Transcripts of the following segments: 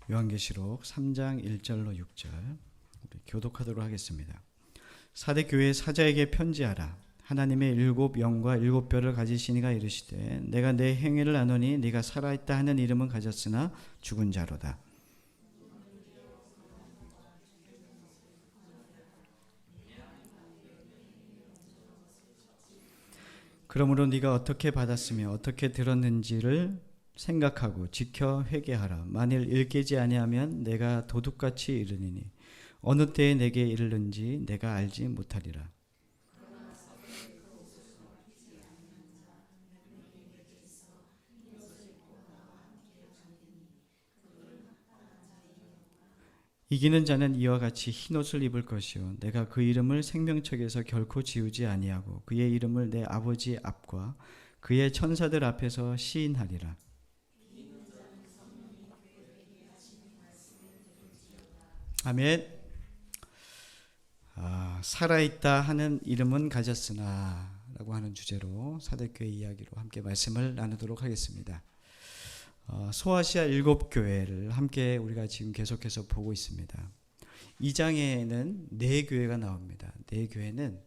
요한계시록 3장 1절로 6절 우리 교독하도록 하겠습니다. 사대 교회 사자에게 편지하라. 하나님의 일곱 영과 일곱 뼈를 가지시니가 이르시되 내가 내 행위를 아노니 네가 살아있다 하는 이름은 가졌으나 죽은 자로다. 그러므로 네가 어떻게 받았으며 어떻게 들었는지를 생각하고 지켜 회개하라. 만일 일깨지 아니하면 내가 도둑같이 이르니니 어느 때에 내게 이르는지 내가 알지 못하리라. 이기는 자는 이와 같이 흰옷을 입을 것이요 내가 그 이름을 생명책에서 결코 지우지 아니하고 그의 이름을 내 아버지 앞과 그의 천사들 앞에서 시인하리라. 아멘. 살아있다 하는 이름은 가졌으나 라고 하는 주제로 사대교회 이야기로 함께 말씀을 나누도록 하겠습니다. 소아시아 일곱 교회를 함께 우리가 지금 계속해서 보고 있습니다. 2장에는 네 교회가 나옵니다. 네 교회는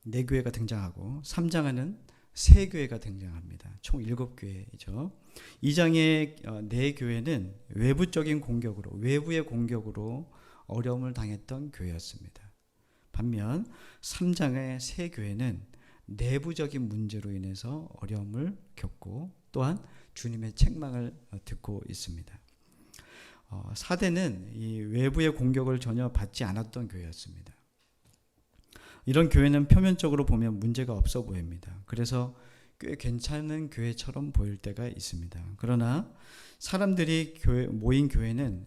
네 교회가 등장하고 3장에는 세 교회가 등장합니다. 총 7교회이죠. 2장의 네 교회는 외부적인 공격으로 외부의 공격으로 어려움을 당했던 교회였습니다. 반면 3장의 세 교회는 내부적인 문제로 인해서 어려움을 겪고 또한 주님의 책망을 듣고 있습니다. 사대는 이 외부의 공격을 전혀 받지 않았던 교회였습니다. 이런 교회는 표면적으로 보면 문제가 없어 보입니다. 그래서 꽤 괜찮은 교회처럼 보일 때가 있습니다. 그러나 사람들이 모인 교회는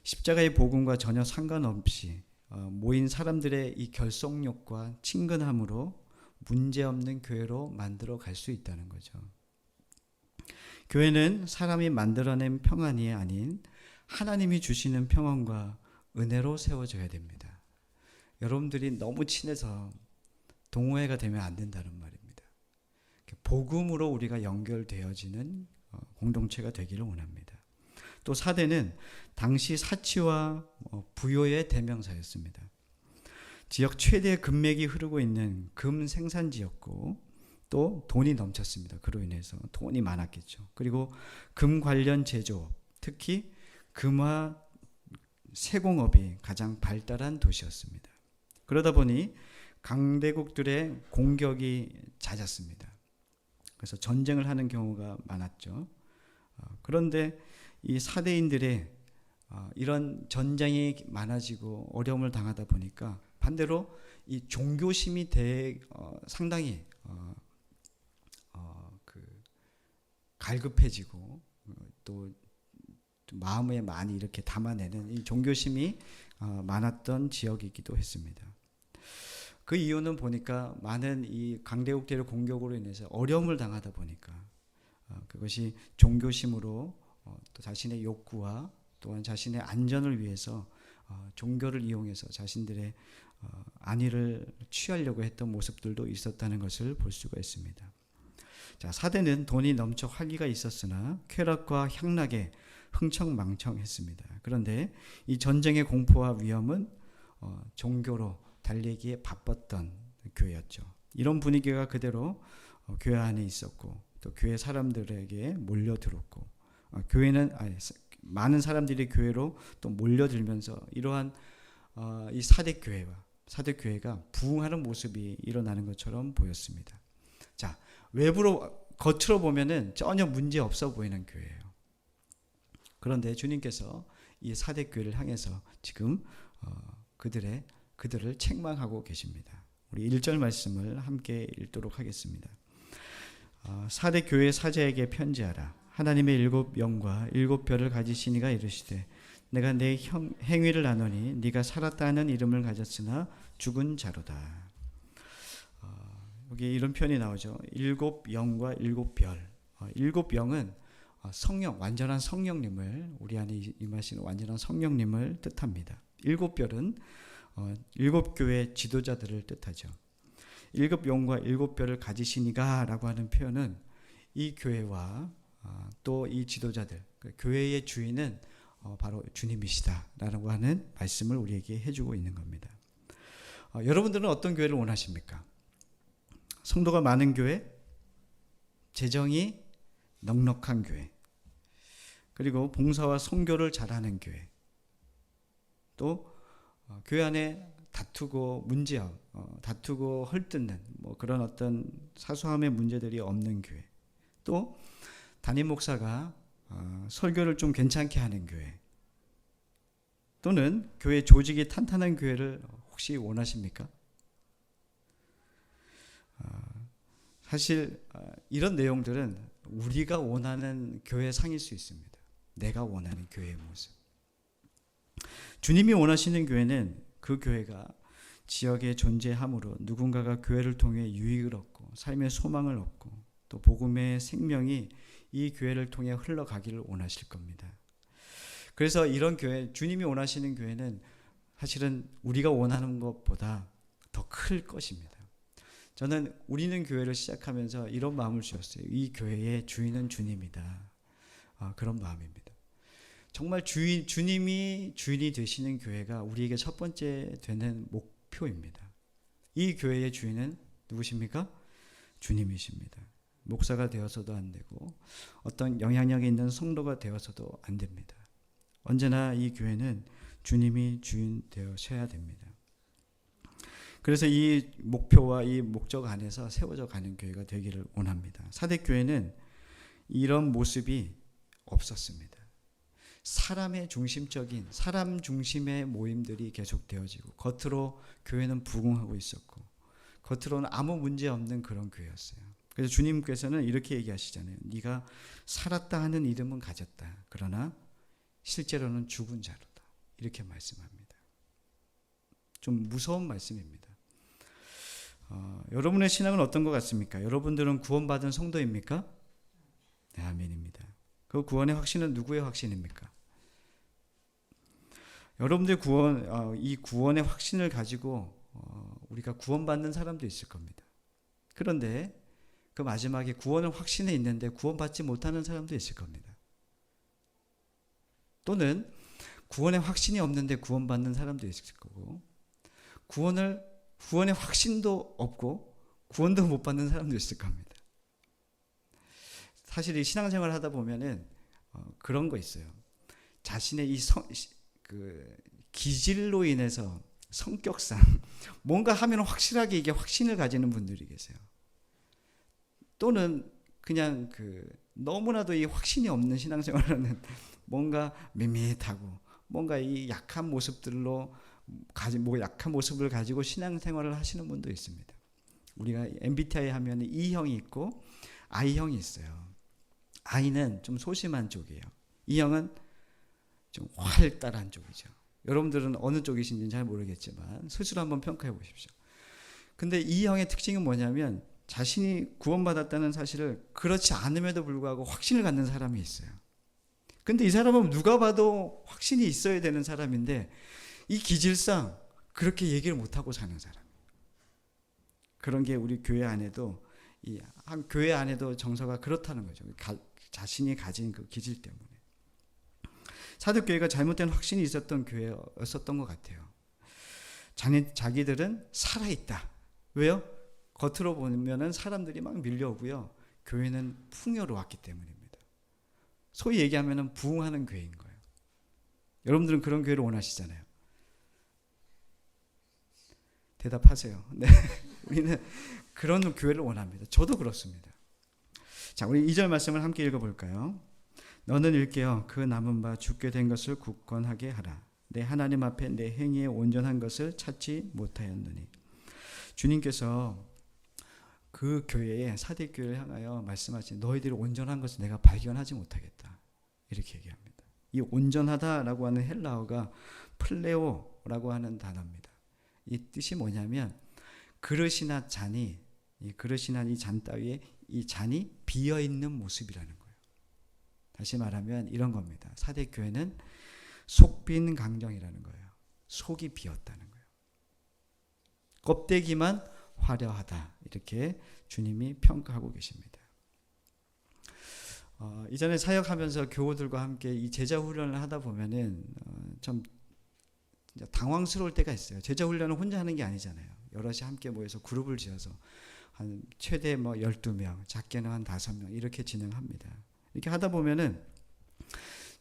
십자가의 복음과 전혀 상관없이 모인 사람들의 이 결속력과 친근함으로 문제없는 교회로 만들어 갈 수 있다는 거죠. 교회는 사람이 만들어낸 평안이 아닌 하나님이 주시는 평안과 은혜로 세워져야 됩니다. 여러분들이 너무 친해서 동호회가 되면 안 된다는 말입니다. 복음으로 우리가 연결되어지는 공동체가 되기를 원합니다. 또 사대는 당시 사치와 부요의 대명사였습니다. 지역 최대 금맥이 흐르고 있는 금 생산지였고 또 돈이 넘쳤습니다. 그로 인해서 돈이 많았겠죠. 그리고 금 관련 제조업, 특히 금화 세공업이 가장 발달한 도시였습니다. 그러다 보니 강대국들의 공격이 잦았습니다. 그래서 전쟁을 하는 경우가 많았죠. 그런데 이 사대인들의 이런 전쟁이 많아지고 어려움을 당하다 보니까 반대로 이 종교심이 상당히 갈급해지고 또 마음에 많이 이렇게 담아내는 이 종교심이 많았던 지역이기도 했습니다. 그 이유는 보니까 많은 이 강대국들의 공격으로 인해서 어려움을 당하다 보니까 그것이 종교심으로 또 자신의 욕구와 또한 자신의 안전을 위해서 종교를 이용해서 자신들의 안위를 취하려고 했던 모습들도 있었다는 것을 볼 수가 있습니다. 자, 사대는 돈이 넘쳐 활기가 있었으나 쾌락과 향락에 흥청망청했습니다. 그런데 이 전쟁의 공포와 위험은 종교로 달래기에 바빴던 교회였죠. 이런 분위기가 그대로 교회 안에 있었고 또 교회 사람들에게 몰려들었고 교회는 많은 사람들이 교회로 또 몰려들면서 이러한 이 사대교회가 부흥하는 모습이 일어나는 것처럼 보였습니다. 자, 겉으로 보면은 전혀 문제 없어 보이는 교회예요. 그런데 주님께서 이 사대교회를 향해서 지금 그들을 책망하고 계십니다. 우리 1절 말씀을 함께 읽도록 하겠습니다. 사대교회 사자에게 편지하라. 하나님의 일곱 영과 일곱 뼈를 가지시니가 이르시되 내가 내 행위를 아노니 네가 살았다 하는 이름을 가졌으나 죽은 자로다. 여기 이런 표현이 나오죠. 일곱 영과 일곱 별. 일곱 영은 성령, 완전한 성령님을 우리 안에 임하시는 완전한 성령님을 뜻합니다. 일곱 별은 일곱 교회 지도자들을 뜻하죠. 일곱 영과 일곱 뼈를 가지시니가 라고 하는 표현은 이 교회와 또 이 지도자들, 교회의 주인은 바로 주님이시다라고 하는 말씀을 우리에게 해주고 있는 겁니다. 여러분들은 어떤 교회를 원하십니까? 성도가 많은 교회, 재정이 넉넉한 교회, 그리고 봉사와 선교를 잘하는 교회, 또 교회 안에 다투고 다투고 헐뜯는 그런 어떤 사소함의 문제들이 없는 교회, 또 담임 목사가 설교를 좀 괜찮게 하는 교회, 또는 교회 조직이 탄탄한 교회를 혹시 원하십니까? 사실 이런 내용들은 우리가 원하는 교회 상일 수 있습니다. 내가 원하는 교회의 모습. 주님이 원하시는 교회는 그 교회가 지역에 존재함으로 누군가가 교회를 통해 유익을 얻고 삶의 소망을 얻고 또 복음의 생명이 이 교회를 통해 흘러가기를 원하실 겁니다. 그래서 이런 교회, 주님이 원하시는 교회는 사실은 우리가 원하는 것보다 더 클 것입니다. 저는 우리는 교회를 시작하면서 이런 마음을 주었어요. 이 교회의 주인은 주님이다. 그런 마음입니다. 정말 주님이 주인이 되시는 교회가 우리에게 첫 번째 되는 목표입니다. 이 교회의 주인은 누구십니까? 주님이십니다. 목사가 되어서도 안 되고 어떤 영향력이 있는 성도가 되어서도 안 됩니다. 언제나 이 교회는 주님이 주인 되어셔야 됩니다. 그래서 이 목표와 이 목적 안에서 세워져 가는 교회가 되기를 원합니다. 사대교회는 이런 모습이 없었습니다. 사람의 중심적인 사람 중심의 모임들이 계속 되어지고 겉으로 교회는 부흥하고 있었고 겉으로는 아무 문제 없는 그런 교회였어요. 그래서 주님께서는 이렇게 얘기하시잖아요. 네가 살았다 하는 이름은 가졌다. 그러나 실제로는 죽은 자로다. 이렇게 말씀합니다. 좀 무서운 말씀입니다. 여러분의 신앙은 어떤 것 같습니까? 여러분들은 구원받은 성도입니까? 네, 아멘입니다. 그 구원의 확신은 누구의 확신입니까? 여러분들 이 구원의 확신을 가지고 우리가 구원받는 사람도 있을 겁니다. 그런데 그 마지막에 구원의 확신에 있는데 구원받지 못하는 사람도 있을 겁니다. 또는 구원의 확신이 없는데 구원받는 사람도 있을 거고 구원의 확신도 없고 구원도 못 받는 사람도 있을 겁니다. 사실 이 신앙생활을 하다 보면은 그런 거 있어요. 자신의 기질로 인해서 성격상 뭔가 하면 확실하게 이게 확신을 가지는 분들이 계세요. 또는 그냥 너무나도 이 확신이 없는 신앙생활은 뭔가 밋밋하고 뭔가 이 약한 모습들로 약한 모습을 가지고 신앙생활을 하시는 분도 있습니다. 우리가 MBTI 하면 E형이 있고 I형이 있어요. I는 좀 소심한 쪽이에요. E형은 좀 활달한 쪽이죠. 여러분들은 어느 쪽이신지는 잘 모르겠지만 스스로 한번 평가해 보십시오. 근데 E형의 특징은 뭐냐면 자신이 구원받았다는 사실을 그렇지 않음에도 불구하고 확신을 갖는 사람이 있어요. 근데 이 사람은 누가 봐도 확신이 있어야 되는 사람인데 이 기질상 그렇게 얘기를 못하고 사는 사람. 그런 게 우리 교회 안에도 한 교회 안에도 정서가 그렇다는 거죠. 자신이 가진 그 기질 때문에. 사도교회가 잘못된 확신이 있었던 교회였었던 것 같아요. 자기들은 살아있다. 왜요? 겉으로 보면은 사람들이 막 밀려오고요. 교회는 풍요로웠기 때문입니다. 소위 얘기하면은 부흥하는 교회인 거예요. 여러분들은 그런 교회를 원하시잖아요. 대답하세요. 네. 우리는 그런 교회를 원합니다. 저도 그렇습니다. 자, 우리 2절 말씀을 함께 읽어볼까요? 너는 일깨어 그 남은 바 죽게 된 것을 굳건하게 하라. 내 하나님 앞에 내 행위에 온전한 것을 찾지 못하였느니. 주님께서 그 교회에 사대교회를 향하여 말씀하신 너희들이 온전한 것을 내가 발견하지 못하겠다. 이렇게 얘기합니다. 이 온전하다라고 하는 헬라어가 플레오라고 하는 단어입니다. 이 뜻이 뭐냐면 그릇이나 잔이 이 잔 따위에 이 잔이 비어 있는 모습이라는 거예요. 다시 말하면 이런 겁니다. 사대교회는 속빈 강정이라는 거예요. 속이 비었다는 거예요. 껍데기만 화려하다. 이렇게 주님이 평가하고 계십니다. 이전에 사역하면서 교우들과 함께 이 제자 훈련을 하다 보면은 좀 당황스러울 때가 있어요. 제자 훈련을 혼자 하는 게 아니잖아요. 여럿이 함께 모여서 그룹을 지어서 한 최대 12명, 작게는 한 5명 이렇게 진행합니다. 이렇게 하다 보면은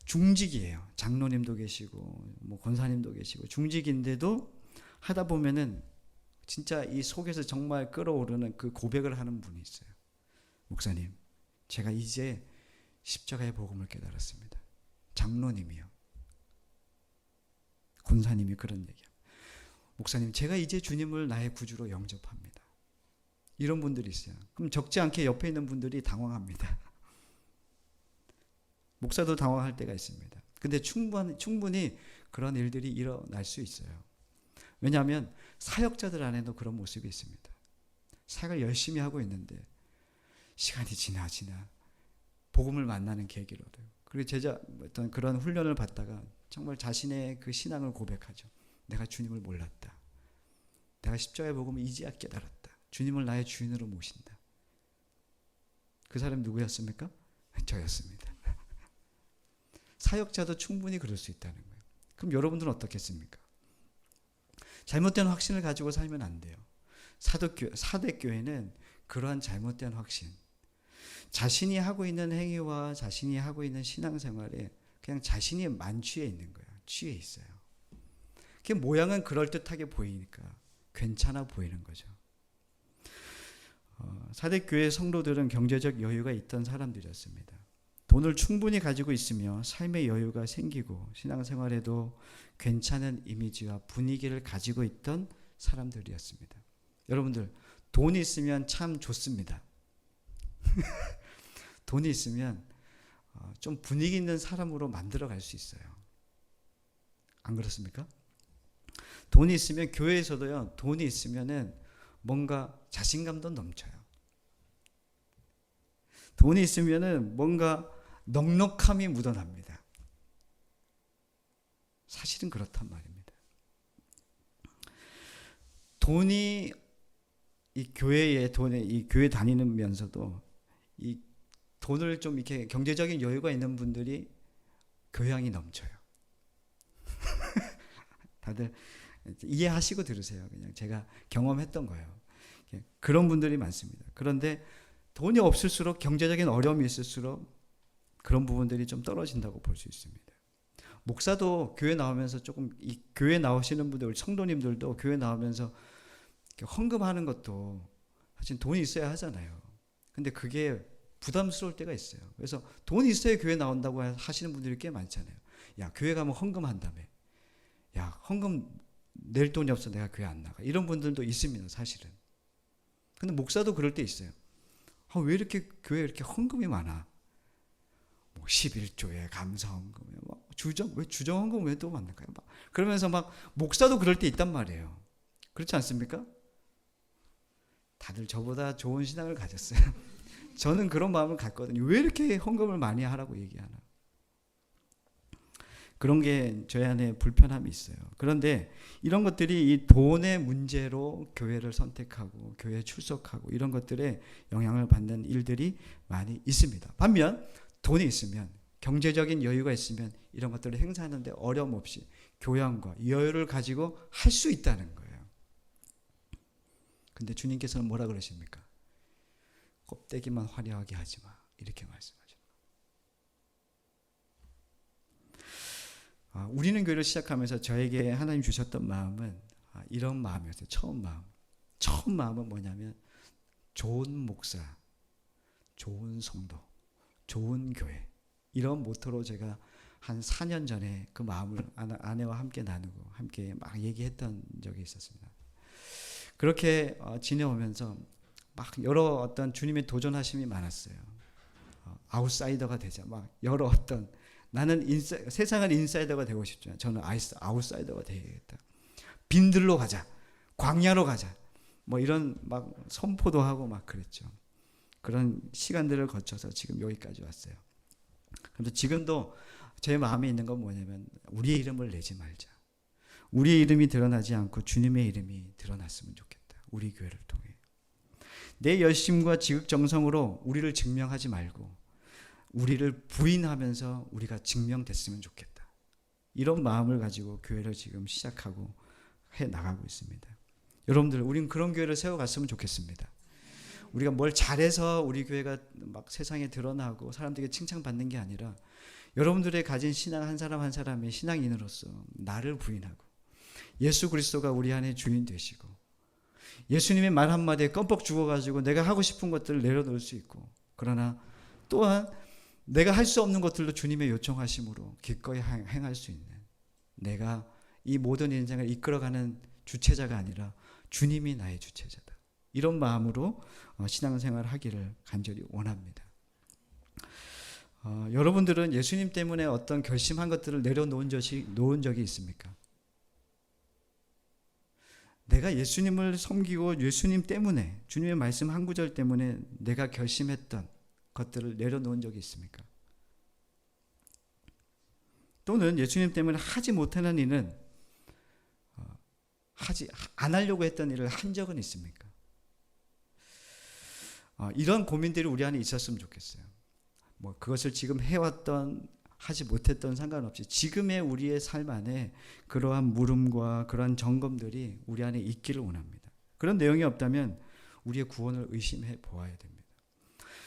중직이에요. 장로님도 계시고 권사님도 계시고 중직인데도 하다 보면은 진짜 이 속에서 정말 끓어오르는 그 고백을 하는 분이 있어요. 목사님, 제가 이제 십자가의 복음을 깨달았습니다. 장로님이요. 권사님이 그런 얘기예요. 목사님, 제가 이제 주님을 나의 구주로 영접합니다. 이런 분들이 있어요. 그럼 적지 않게 옆에 있는 분들이 당황합니다. 목사도 당황할 때가 있습니다. 근데 충분히 그런 일들이 일어날 수 있어요. 왜냐하면 사역자들 안에도 그런 모습이 있습니다. 사역을 열심히 하고 있는데 시간이 지나 복음을 만나는 계기로 돼요. 그리고 어떤 그런 훈련을 받다가 정말 자신의 그 신앙을 고백하죠. 내가 주님을 몰랐다. 내가 십자가의 복음을 이제야 깨달았다. 주님을 나의 주인으로 모신다. 그 사람이 누구였습니까? 저였습니다. 사역자도 충분히 그럴 수 있다는 거예요. 그럼 여러분들은 어떻겠습니까? 잘못된 확신을 가지고 살면 안 돼요. 사대교회는 그러한 잘못된 확신, 자신이 하고 있는 행위와 자신이 하고 있는 신앙생활에 그냥 자신이 만취해 있는 거예요. 취해 있어요. 그 모양은 그럴듯하게 보이니까 괜찮아 보이는 거죠. 사대교회 성도들은 경제적 여유가 있던 사람들이었습니다. 돈을 충분히 가지고 있으며 삶의 여유가 생기고 신앙생활에도 괜찮은 이미지와 분위기를 가지고 있던 사람들이었습니다. 여러분들, 돈이 있으면 참 좋습니다. 돈이 있으면 좀 분위기 있는 사람으로 만들어갈 수 있어요. 안 그렇습니까? 돈이 있으면 교회에서도요. 돈이 있으면은 뭔가 자신감도 넘쳐요. 돈이 있으면은 뭔가 넉넉함이 묻어납니다. 사실은 그렇단 말입니다. 돈이 이 교회 다니면서도 이 돈을 좀 이렇게 경제적인 여유가 있는 분들이 교양이 넘쳐요. 다들 이해하시고 들으세요. 그냥 제가 경험했던 거예요. 그런 분들이 많습니다. 그런데 돈이 없을수록 경제적인 어려움이 있을수록 그런 부분들이 좀 떨어진다고 볼 수 있습니다. 목사도 교회 나오면서 조금 이 교회 나오시는 분들, 우리 성도님들도 교회 나오면서 헌금하는 것도 사실 돈이 있어야 하잖아요. 근데 그게 부담스러울 때가 있어요. 그래서 돈이 있어야 교회 나온다고 하시는 분들이 꽤 많잖아요. 야, 교회 가면 헌금한다며. 야, 헌금 낼 돈이 없어 내가 교회 안 나가. 이런 분들도 있습니다, 사실은. 근데 목사도 그럴 때 있어요. 왜 이렇게 교회에 이렇게 헌금이 많아? 11조에 감사헌금에 왜 주정헌금 왜 또 만날까요? 그러면서 목사도 그럴 때 있단 말이에요. 그렇지 않습니까? 다들 저보다 좋은 신앙을 가졌어요. 저는 그런 마음을 갖거든요. 왜 이렇게 헌금을 많이 하라고 얘기하나? 그런 게 저희 안에 불편함이 있어요. 그런데 이런 것들이 이 돈의 문제로 교회를 선택하고 교회에 출석하고 이런 것들에 영향을 받는 일들이 많이 있습니다. 반면 돈이 있으면, 경제적인 여유가 있으면 이런 것들을 행사하는데 어려움 없이 교양과 여유를 가지고 할 수 있다는 거예요. 근데 주님께서는 뭐라 그러십니까? 껍데기만 화려하게 하지 마. 이렇게 말씀하십니다. 우리는 교회를 시작하면서 저에게 하나님 주셨던 마음은 이런 마음이었어요. 처음 마음은 뭐냐면 좋은 목사, 좋은 성도, 좋은 교회, 이런 모토로 제가 한 4년 전에 그 마음을 아내와 함께 나누고 함께 막 얘기했던 적이 있었습니다. 그렇게 지내오면서 막 여러 어떤 주님의 도전하심이 많았어요. 아웃사이더가 되자, 막 여러 어떤 나는 세상은 인사이더가 되고 싶죠. 저는 아웃사이더가 되겠다. 빈들로 가자, 광야로 가자, 이런 막 선포도 하고 막 그랬죠. 그런 시간들을 거쳐서 지금 여기까지 왔어요. 그런데 지금도 제 마음에 있는 건 뭐냐면 우리의 이름을 내지 말자. 우리의 이름이 드러나지 않고 주님의 이름이 드러났으면 좋겠다. 우리 교회를 통해. 내 열심과 지극정성으로 우리를 증명하지 말고 우리를 부인하면서 우리가 증명됐으면 좋겠다. 이런 마음을 가지고 교회를 지금 시작하고 해 나가고 있습니다. 여러분들, 우린 그런 교회를 세워갔으면 좋겠습니다. 우리가 뭘 잘해서 우리 교회가 막 세상에 드러나고 사람들에게 칭찬받는 게 아니라 여러분들의 가진 신앙 한 사람 한 사람의 신앙인으로서 나를 부인하고 예수 그리스도가 우리 안에 주인 되시고 예수님의 말 한마디에 껌뻑 죽어가지고 내가 하고 싶은 것들을 내려놓을 수 있고, 그러나 또한 내가 할 수 없는 것들도 주님의 요청하심으로 기꺼이 행할 수 있는, 내가 이 모든 인생을 이끌어가는 주체자가 아니라 주님이 나의 주체자다. 이런 마음으로 신앙생활을 하기를 간절히 원합니다. 여러분들은 예수님 때문에 어떤 결심한 것들을 내려놓은 적이 있습니까? 내가 예수님을 섬기고 예수님 때문에, 주님의 말씀 한 구절 때문에 내가 결심했던 것들을 내려놓은 적이 있습니까? 또는 예수님 때문에 하지 못하는 일은 안 하려고 했던 일을 한 적은 있습니까? 이런 고민들이 우리 안에 있었으면 좋겠어요. 그것을 지금 해왔던 하지 못했던 상관없이 지금의 우리의 삶 안에 그러한 물음과 그러한 점검들이 우리 안에 있기를 원합니다. 그런 내용이 없다면 우리의 구원을 의심해 보아야 됩니다.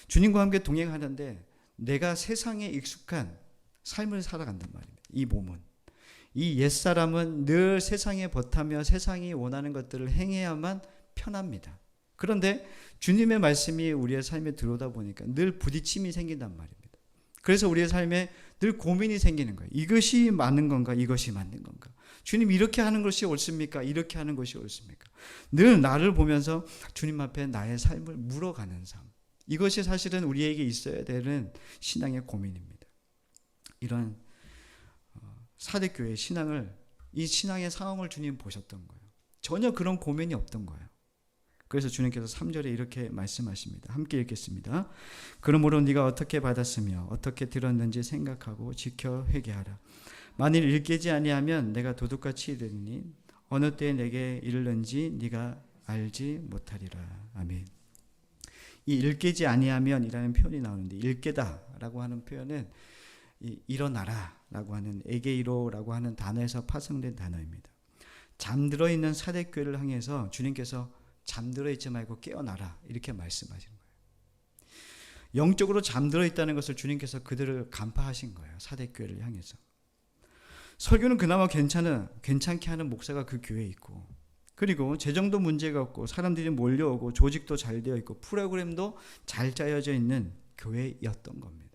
주님과 함께 동행하는데 내가 세상에 익숙한 삶을 살아간단 말입니다. 이 몸은, 이 옛사람은 늘 세상에 버타며 세상이 원하는 것들을 행해야만 편합니다. 그런데 주님의 말씀이 우리의 삶에 들어오다 보니까 늘 부딪힘이 생긴단 말입니다. 그래서 우리의 삶에 늘 고민이 생기는 거예요. 이것이 맞는 건가? 이것이 맞는 건가? 주님, 이렇게 하는 것이 옳습니까? 이렇게 하는 것이 옳습니까? 늘 나를 보면서 주님 앞에 나의 삶을 물어가는 삶. 이것이 사실은 우리에게 있어야 되는 신앙의 고민입니다. 이런 사대교회의 신앙을, 이 신앙의 상황을 주님 보셨던 거예요. 전혀 그런 고민이 없던 거예요. 그래서 주님께서 3절에 이렇게 말씀하십니다. 함께 읽겠습니다. 그러므로 네가 어떻게 받았으며 어떻게 들었는지 생각하고 지켜 회개하라. 만일 일깨지 아니하면 내가 도둑같이 이르니 어느 때에 내게 이르는지 네가 알지 못하리라. 아멘. 이 일깨지 아니하면이라는 표현이 나오는데, 일깨다라고 하는 표현은 일어나라라고 하는 에게이로라고 하는 단어에서 파생된 단어입니다. 잠들어 있는 사대교회를 향해서 주님께서 잠들어 있지 말고 깨어나라, 이렇게 말씀하시는 거예요. 영적으로 잠들어 있다는 것을 주님께서 그들을 간파하신 거예요. 사대교회를 향해서. 설교는 그나마 괜찮게 하는 목사가 그 교회에 있고, 그리고 재정도 문제가 없고 사람들이 몰려오고 조직도 잘 되어 있고 프로그램도 잘 짜여져 있는 교회였던 겁니다.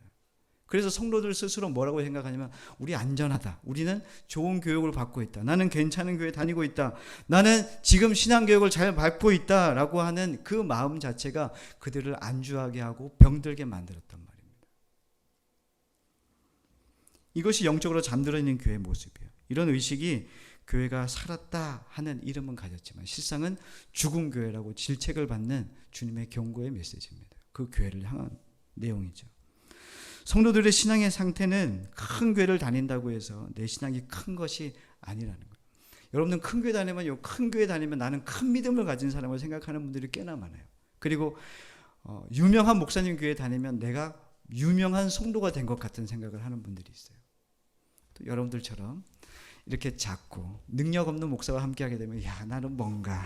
그래서 성도들 스스로 뭐라고 생각하냐면, 우리 안전하다, 우리는 좋은 교육을 받고 있다, 나는 괜찮은 교회 다니고 있다, 나는 지금 신앙교육을 잘 받고 있다 라고 하는 그 마음 자체가 그들을 안주하게 하고 병들게 만들었단 말입니다. 이것이 영적으로 잠들어 있는 교회의 모습이에요. 이런 의식이 교회가 살았다 하는 이름은 가졌지만 실상은 죽은 교회라고 질책을 받는 주님의 경고의 메시지입니다. 그 교회를 향한 내용이죠. 성도들의 신앙의 상태는 큰 교회를 다닌다고 해서 내 신앙이 큰 것이 아니라는 거예요. 여러분은 큰 교회 다니면 나는 큰 믿음을 가진 사람을 생각하는 분들이 꽤나 많아요. 그리고 유명한 목사님 교회 다니면 내가 유명한 성도가 된 것 같은 생각을 하는 분들이 있어요. 또 여러분들처럼 이렇게 작고 능력 없는 목사와 함께 하게 되면, 야, 나는 뭔가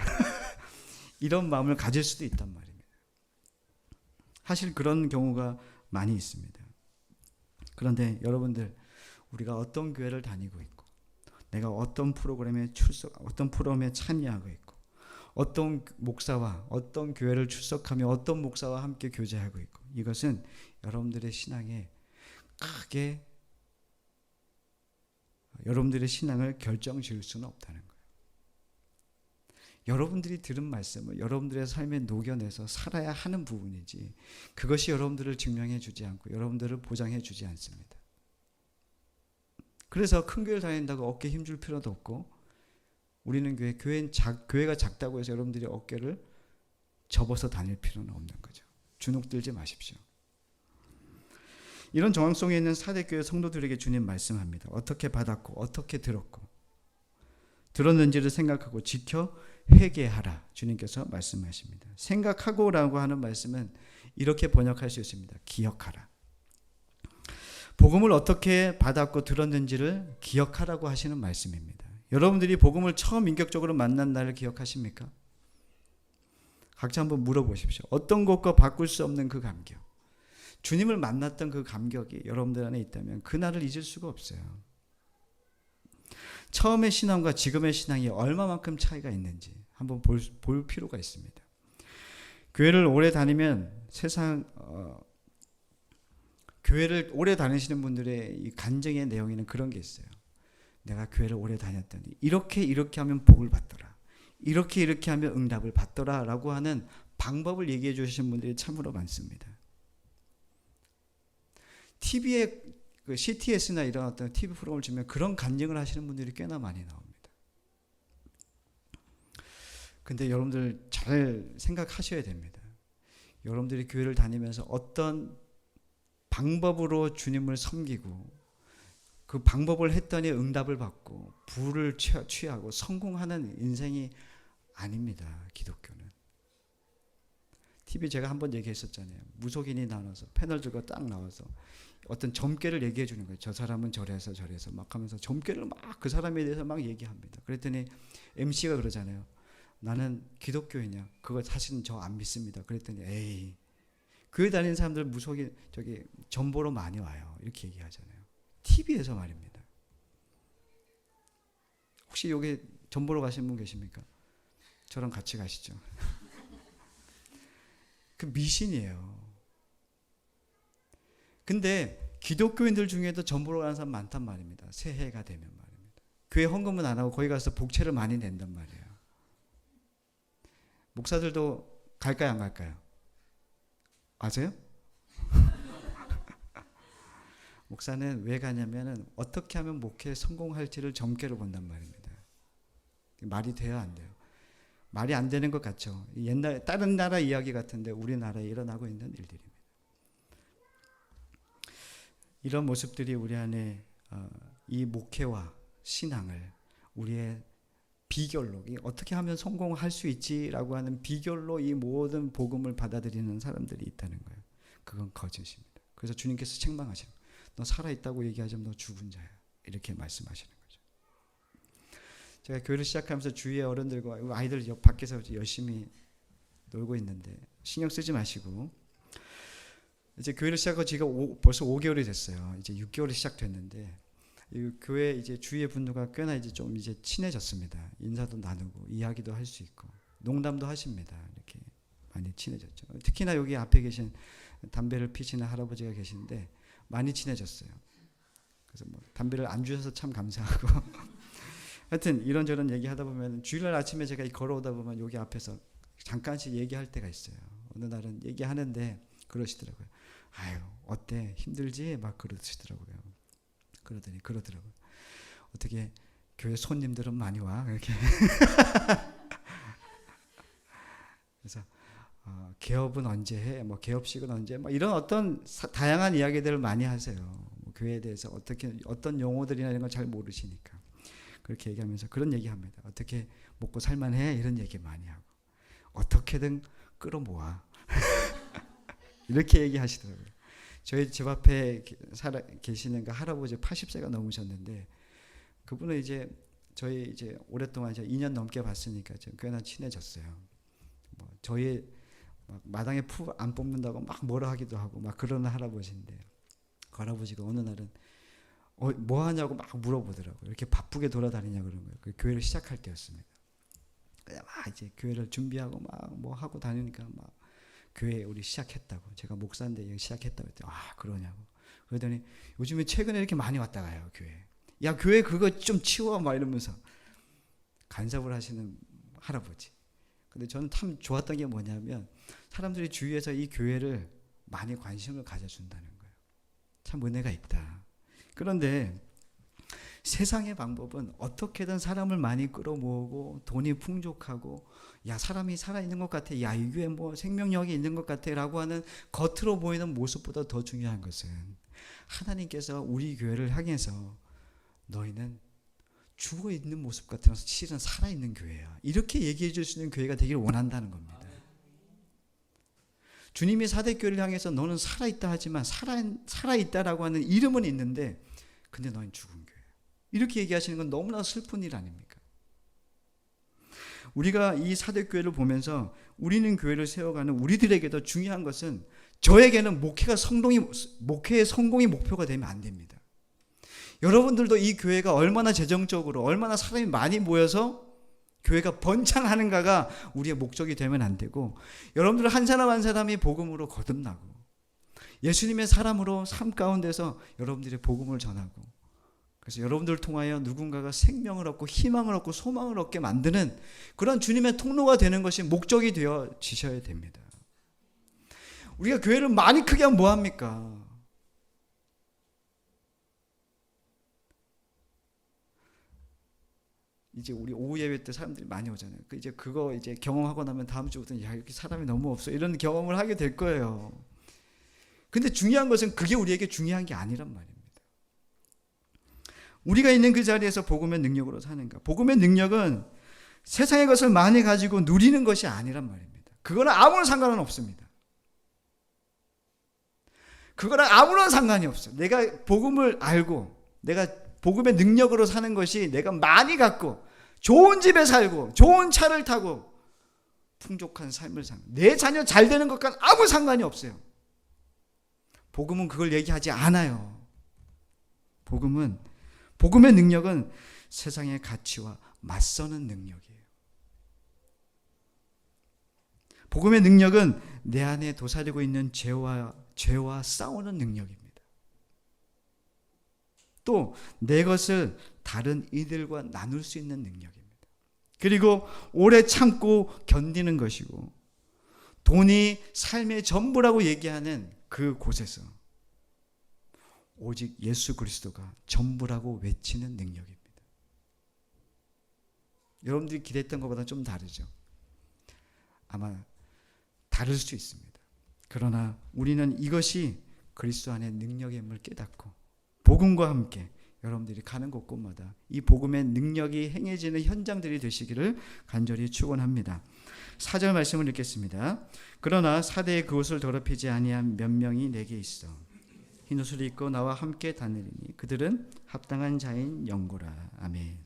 이런 마음을 가질 수도 있단 말입니다. 사실 그런 경우가 많이 있습니다. 그런데 여러분들, 우리가 어떤 교회를 다니고 있고, 내가 어떤 프로그램에 어떤 프로그램에 참여하고 있고, 어떤 목사와 어떤 교회를 출석하며 어떤 목사와 함께 교제하고 있고, 이것은 여러분들의 신앙에 크게 여러분들의 신앙을 결정 지을 수는 없다는 거예요. 여러분들이 들은 말씀을 여러분들의 삶에 녹여내서 살아야 하는 부분이지, 그것이 여러분들을 증명해 주지 않고 여러분들을 보장해 주지 않습니다. 그래서 큰 교회를 다닌다고 어깨에 힘줄 필요도 없고, 우리는 교회가 작다고 해서 여러분들이 어깨를 접어서 다닐 필요는 없는 거죠. 주눅 들지 마십시오. 이런 정황 속에 있는 사대교회 성도들에게 주님 말씀합니다. 어떻게 받았고 어떻게 들었는지를 생각하고 지켜 회개하라, 주님께서 말씀하십니다. 생각하고라고 하는 말씀은 이렇게 번역할 수 있습니다. 기억하라. 복음을 어떻게 받았고 들었는지를 기억하라고 하시는 말씀입니다. 여러분들이 복음을 처음 인격적으로 만난 날을 기억하십니까? 각자 한번 물어보십시오. 어떤 것과 바꿀 수 없는 그 감격, 주님을 만났던 그 감격이 여러분들 안에 있다면 그날을 잊을 수가 없어요. 처음의 신앙과 지금의 신앙이 얼마만큼 차이가 있는지 한번 볼 필요가 있습니다. 교회를 오래 다니면 교회를 오래 다니시는 분들의 이 간증의 내용에는 그런 게 있어요. 내가 교회를 오래 다녔더니 이렇게 하면 복을 받더라. 이렇게 하면 응답을 받더라 라고 하는 방법을 얘기해 주시는 분들이 참으로 많습니다. TV에 그 CTS나 이런 어떤 TV 프로그램을 주면 그런 간증을 하시는 분들이 꽤나 많이 나옵니다. 근데 여러분들 잘 생각하셔야 됩니다. 여러분들이 교회를 다니면서 어떤 방법으로 주님을 섬기고 그 방법을 했더니 응답을 받고 부를 취하고 성공하는 인생이 아닙니다. 기독교는. TV 제가 한번 얘기했었잖아요. 무속인이 나와서 패널 들고 딱 나와서 어떤 점괘를 얘기해 주는 거예요. 저 사람은 저래서 막 하면서 점괘를 막 그 사람에 대해서 막 얘기합니다. 그랬더니 MC가 그러잖아요. 나는 기독교이냐? 그거 사실은 저 안 믿습니다. 그랬더니 에이, 교회 다니는 사람들 무속인 저기 전보로 많이 와요. 이렇게 얘기하잖아요. TV에서 말입니다. 혹시 여기 전보로 가신 분 계십니까? 저랑 같이 가시죠. 그 미신이에요. 근데 기독교인들 중에도 전보로 가는 사람 많단 말입니다. 새해가 되면 말입니다. 교회 헌금은 안 하고 거기 가서 복채를 많이 낸단 말이에요. 목사들도 갈까요, 안 갈까요? 아세요? 목사는 왜 가냐면은 어떻게 하면 목회에 성공할지를 점괘로 본단 말입니다. 말이 돼야 안 돼요. 말이 안 되는 것 같죠. 옛날 다른 나라 이야기 같은데 우리나라에 일어나고 있는 일들입니다. 이런 모습들이 우리 안에 이 목회와 신앙을 우리의 비결로 어떻게 하면 성공할 수 있지라고 하는 비결로 이 모든 복음을 받아들이는 사람들이 있다는 거예요. 그건 거짓입니다. 그래서 주님께서 책망하시는 거예요. 너 살아있다고 얘기하자면 너 죽은 자야. 이렇게 말씀하시는 거죠. 제가 교회를 시작하면서 주위의 어른들과 아이들 밖에서 열심히 놀고 있는데 신경 쓰지 마시고 이제 교회를 시작하고 지금 벌써 5개월이 됐어요. 이제 6개월이 시작됐는데 이 교회 이제 주위의 분들과 꽤나 이제 좀 이제 친해졌습니다. 인사도 나누고 이야기도 할 수 있고 농담도 하십니다. 이렇게 많이 친해졌죠. 특히나 여기 앞에 계신 담배를 피시는 할아버지가 계신데 많이 친해졌어요. 그래서 뭐 담배를 안 주셔서 참 감사하고 하여튼 이런저런 얘기하다 보면 주일날 아침에 제가 걸어오다 보면 여기 앞에서 잠깐씩 얘기할 때가 있어요. 어느 날은 얘기하는데 그러시더라고요. 아유 어때 힘들지? 막 그러시더라고요. 그러더라고요. 어떻게 교회 손님들은 많이 와? 이렇게. 그래서 개업은 언제 해? 뭐 개업식은 언제? 뭐 이런 어떤 다양한 이야기들을 많이 하세요. 뭐 교회에 대해서 어떤 용어들이나 이런 걸 잘 모르시니까 그렇게 얘기하면서 그런 얘기합니다. 어떻게 먹고 살만해? 이런 얘기 많이 하고 어떻게든 끌어모아 이렇게 얘기하시더라고요. 저희 집 앞에 계시는 그 할아버지 80세가 넘으셨는데 그분은 이제 저희 이제 오랫동안 이제 2년 넘게 봤으니까 꽤나 친해졌어요. 뭐 저희 막 마당에 푸 안 뽑는다고 막 뭐라 하기도 하고 막 그러는 할아버지인데 그 할아버지가 어느 날은 뭐 하냐고 막 물어보더라고요. 이렇게 바쁘게 돌아다니냐 그런 거예요. 그 교회를 시작할 때였습니다. 그냥 막 이제 교회를 준비하고 막 뭐 하고 다니니까 막 교회 우리 시작했다고. 제가 목사인데 시작했다고 했더니 그러냐고. 그러더니 요즘에 최근에 이렇게 많이 왔다 가요 교회. 야 교회 그거 좀 치워 막 이러면서 간섭을 하시는 할아버지. 근데 저는 참 좋았던 게 뭐냐면 사람들이 주위에서 이 교회를 많이 관심을 가져준다는 거예요. 참 은혜가 있다. 그런데 세상의 방법은 어떻게든 사람을 많이 끌어모으고 돈이 풍족하고 야 사람이 살아있는 것 같아. 야 이 교회 뭐 생명력이 있는 것 같아 라고 하는 겉으로 보이는 모습보다 더 중요한 것은 하나님께서 우리 교회를 향해서 너희는 죽어있는 모습 같으면서 실은 살아있는 교회야. 이렇게 얘기해 줄 수 있는 교회가 되기를 원한다는 겁니다. 주님이 사대교회를 향해서 너는 살아있다 하지만 살아있다라고 하는 이름은 있는데 근데 너는 죽은 교회야. 이렇게 얘기하시는 건 너무나 슬픈 일 아닙니까? 우리가 이 사대교회를 보면서 우리는 교회를 세워가는 우리들에게도 중요한 것은 저에게는 목회의 성공이 목표가 되면 안 됩니다. 여러분들도 이 교회가 얼마나 재정적으로 얼마나 사람이 많이 모여서 교회가 번창하는가가 우리의 목적이 되면 안 되고 여러분들 한 사람 한 사람이 복음으로 거듭나고 예수님의 사람으로 삶 가운데서 여러분들의 복음을 전하고 그래서 여러분들을 통하여 누군가가 생명을 얻고 희망을 얻고 소망을 얻게 만드는 그런 주님의 통로가 되는 것이 목적이 되어지셔야 됩니다. 우리가 교회를 많이 크게 하면 뭐합니까? 이제 우리 오후 예배 때 사람들이 많이 오잖아요. 그거 경험하고 나면 다음 주부터는 야, 이렇게 사람이 너무 없어. 이런 경험을 하게 될 거예요. 근데 중요한 것은 그게 우리에게 중요한 게 아니란 말입니다. 우리가 있는 그 자리에서 복음의 능력으로 사는가? 복음의 능력은 세상의 것을 많이 가지고 누리는 것이 아니란 말입니다. 그거는 아무런 상관은 없습니다. 그거랑 아무런 상관이 없어요. 내가 복음을 알고 내가 복음의 능력으로 사는 것이 내가 많이 갖고 좋은 집에 살고 좋은 차를 타고 풍족한 삶을 사는 내 자녀 잘 되는 것과는 아무 상관이 없어요. 복음은 그걸 얘기하지 않아요. 복음의 능력은 세상의 가치와 맞서는 능력이에요. 복음의 능력은 내 안에 도사리고 있는 죄와 싸우는 능력입니다. 또 내 것을 다른 이들과 나눌 수 있는 능력입니다. 그리고 오래 참고 견디는 것이고 돈이 삶의 전부라고 얘기하는 그 곳에서 오직 예수 그리스도가 전부라고 외치는 능력입니다. 여러분들이 기대했던 것보다 좀 다르죠. 아마 다를 수 있습니다. 그러나 우리는 이것이 그리스도 안의 능력임을 깨닫고 복음과 함께 여러분들이 가는 곳곳마다 이 복음의 능력이 행해지는 현장들이 되시기를 간절히 축원합니다. 4절 말씀을 읽겠습니다. 그러나 사대에 그곳을 더럽히지 아니한 몇 명이 내게 있어 흰옷을 입고 나와 함께 다니리니 그들은 합당한 자인 영고라. 아멘.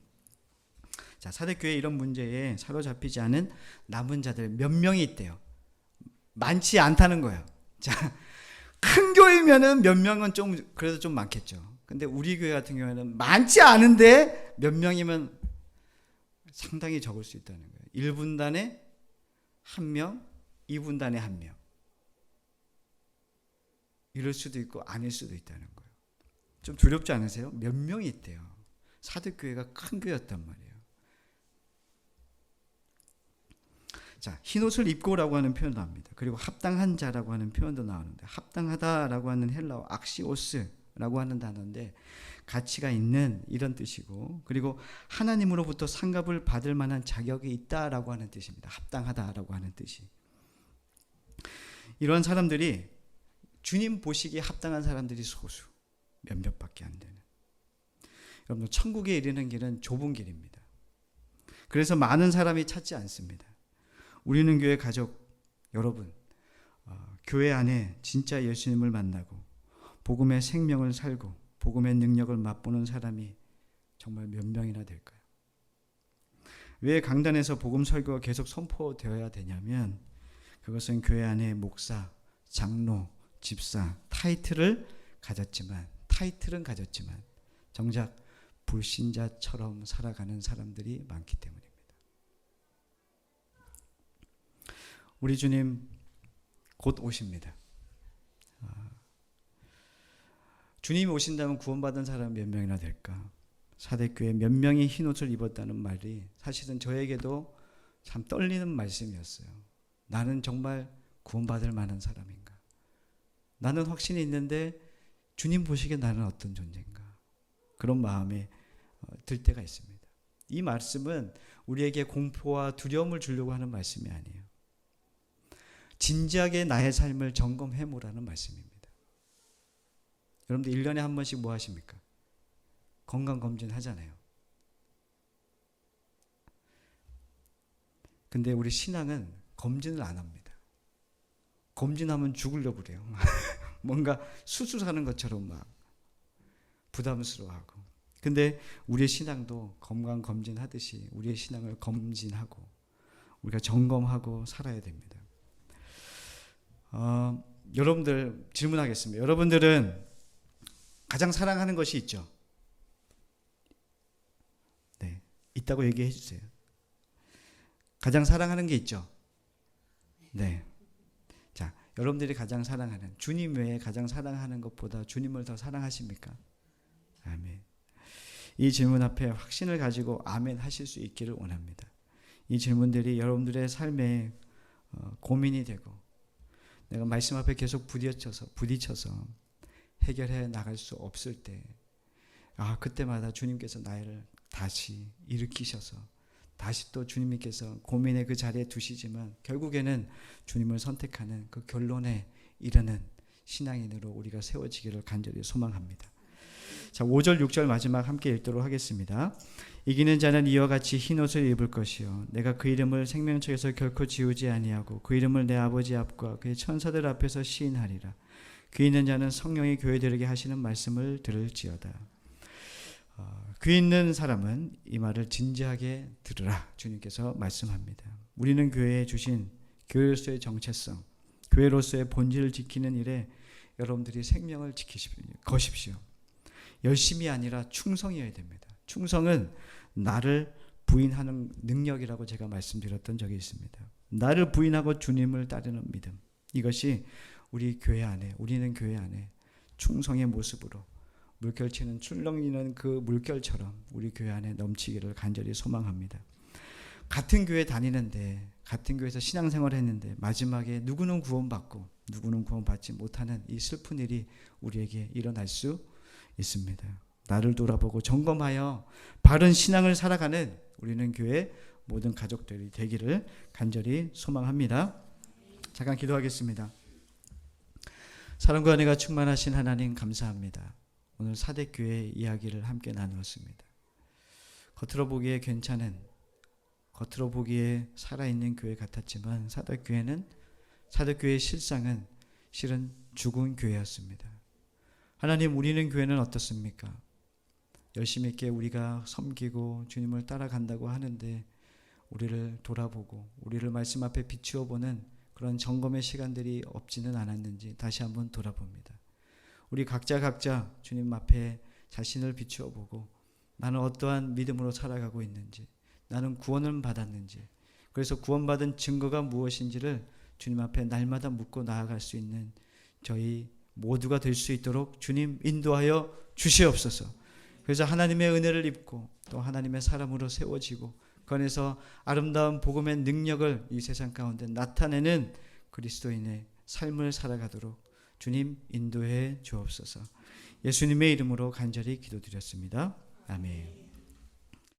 자, 사대교회 이런 문제에 사로잡히지 않은 남은 자들 몇 명이 있대요. 많지 않다는 거예요. 자, 큰 교회면은 몇 명은 그래도 좀 많겠죠. 근데 우리 교회 같은 경우에는 많지 않은데 몇 명이면 상당히 적을 수 있다는 거예요. 1분단에 1명, 2분단에 1명. 이럴 수도 있고 아닐 수도 있다는 거예요. 좀 두렵지 않으세요? 몇 명이 있대요. 사대교회가 큰 교회였단 말이에요. 자, 흰옷을 입고라고 하는 표현도 나옵니다. 그리고 합당한 자라고 하는 표현도 나오는데 합당하다라고 하는 헬라어 악시오스라고 하는 단어인데 가치가 있는 이런 뜻이고 그리고 하나님으로부터 상급을 받을 만한 자격이 있다라고 하는 뜻입니다. 합당하다라고 하는 뜻이. 이런 사람들이 주님 보시기에 합당한 사람들이 소수 몇몇밖에 안 되는. 여러분 천국에 이르는 길은 좁은 길입니다. 그래서 많은 사람이 찾지 않습니다. 우리는 교회 가족 여러분 교회 안에 진짜 예수님을 만나고 복음의 생명을 살고 복음의 능력을 맛보는 사람이 정말 몇 명이나 될까요? 왜 강단에서 복음 설교가 계속 선포되어야 되냐면 그것은 교회 안에 목사, 장로, 집사 타이틀은 가졌지만 정작 불신자처럼 살아가는 사람들이 많기 때문입니다. 우리 주님 곧 오십니다. 주님이 오신다면 구원받은 사람 몇 명이나 될까? 사대교회 몇 명이 흰옷을 입었다는 말이 사실은 저에게도 참 떨리는 말씀이었어요. 나는 정말 구원받을 만한 사람인가? 나는 확신이 있는데 주님 보시기에 나는 어떤 존재인가? 그런 마음에 들 때가 있습니다. 이 말씀은 우리에게 공포와 두려움을 주려고 하는 말씀이 아니에요. 진지하게 나의 삶을 점검해보라는 말씀입니다. 여러분들 1년에 한 번씩 뭐 하십니까? 건강검진 하잖아요. 근데 우리 신앙은 검진을 안 합니다. 검진하면 죽으려고 그래요. 뭔가 수술하는 것처럼 막 부담스러워하고. 근데 우리의 신앙도 건강 검진하듯이 우리의 신앙을 검진하고 우리가 점검하고 살아야 됩니다. 여러분들 질문하겠습니다. 여러분들은 가장 사랑하는 것이 있죠? 네, 있다고 얘기해 주세요. 가장 사랑하는 게 있죠? 네. 자, 여러분들이 가장 사랑하는, 주님 외에 가장 사랑하는 것보다 주님을 더 사랑하십니까? 아멘. 이 질문 앞에 확신을 가지고 아멘 하실 수 있기를 원합니다. 이 질문들이 여러분들의 삶에 고민이 되고 내가 말씀 앞에 계속 부딪혀서 해결해 나갈 수 없을 때, 그때마다 주님께서 나를 다시 일으키셔서 다시 또 주님께서 고민의 그 자리에 두시지만 결국에는 주님을 선택하는 그 결론에 이르는 신앙인으로 우리가 세워지기를 간절히 소망합니다. 자, 5절 6절 마지막 함께 읽도록 하겠습니다. 이기는 자는 이와 같이 흰옷을 입을 것이요 내가 그 이름을 생명책에서 결코 지우지 아니하고 그 이름을 내 아버지 앞과 그의 천사들 앞에서 시인하리라. 귀 있는 자는 성령이 교회들에게 하시는 말씀을 들을지어다. 귀 있는 사람은 이 말을 진지하게 들으라 주님께서 말씀합니다. 우리는 교회에 주신 교회로서의 정체성, 교회로서의 본질을 지키는 일에 여러분들이 생명을 거십시오. 열심이 아니라 충성이어야 됩니다. 충성은 나를 부인하는 능력이라고 제가 말씀드렸던 적이 있습니다. 나를 부인하고 주님을 따르는 믿음, 이것이 우리는 교회 안에 충성의 모습으로 물결치는 출렁이는 그 물결처럼 우리 교회 안에 넘치기를 간절히 소망합니다. 같은 교회 다니는데, 같은 교회에서 신앙생활을 했는데 마지막에 누구는 구원받고 누구는 구원받지 못하는 이 슬픈 일이 우리에게 일어날 수 있습니다. 나를 돌아보고 점검하여 바른 신앙을 살아가는 우리는 교회 모든 가족들이 되기를 간절히 소망합니다. 잠깐 기도하겠습니다. 사랑과 은혜가 충만하신 하나님 감사합니다. 오늘 사대교회 이야기를 함께 나누었습니다. 겉으로 보기에 괜찮은, 겉으로 보기에 살아있는 교회 같았지만 사대교회의 실상은 실은 죽은 교회였습니다. 하나님, 우리는 교회는 어떻습니까? 열심히 있게 우리가 섬기고 주님을 따라간다고 하는데 우리를 돌아보고 우리를 말씀 앞에 비추어 보는 그런 점검의 시간들이 없지는 않았는지 다시 한번 돌아봅니다. 우리 각자 주님 앞에 자신을 비추어 보고 나는 어떠한 믿음으로 살아가고 있는지, 나는 구원을 받았는지, 그래서 구원받은 증거가 무엇인지를 주님 앞에 날마다 묻고 나아갈 수 있는 저희 모두가 될 수 있도록 주님 인도하여 주시옵소서. 그래서 하나님의 은혜를 입고 또 하나님의 사람으로 세워지고 그 안에서 아름다운 복음의 능력을 이 세상 가운데 나타내는 그리스도인의 삶을 살아가도록 주님 인도해 주옵소서. 예수님의 이름으로 간절히 기도드렸습니다. 아멘.